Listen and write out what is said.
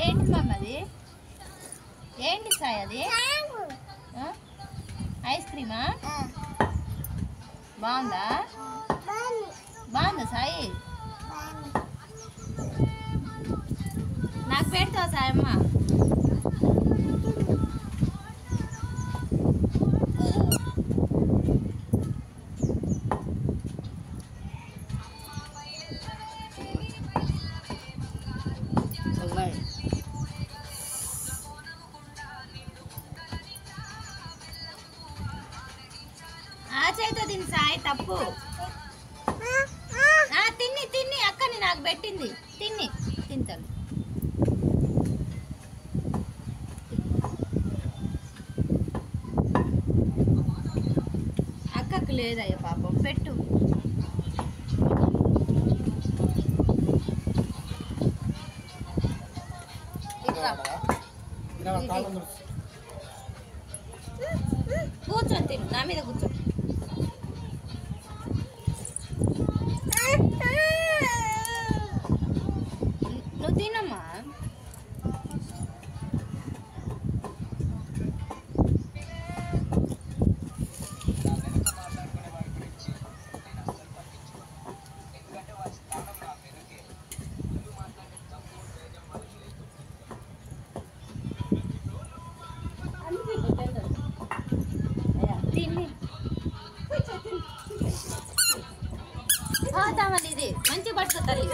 ఏంటి మమ్మది? ఏంటి సాయి అది? ఐస్ క్రీమా? బాగుందా? బాగుందా సాయి? నాకు పెడతావా సాయమ్మ? ఆ చేతో తిని సాయి తప్పు. తిన్ని తిన్ని అక్కని నాకు పెట్టింది తిన్ని తింటాను. అక్కకు లేదయ్యా పాపం పెట్టు. కూర్చొని తిను, నా మీద కూర్చో. నువ్వు తినమ్మా. తిని ఇది మంచి పట్టుకో తల్లి.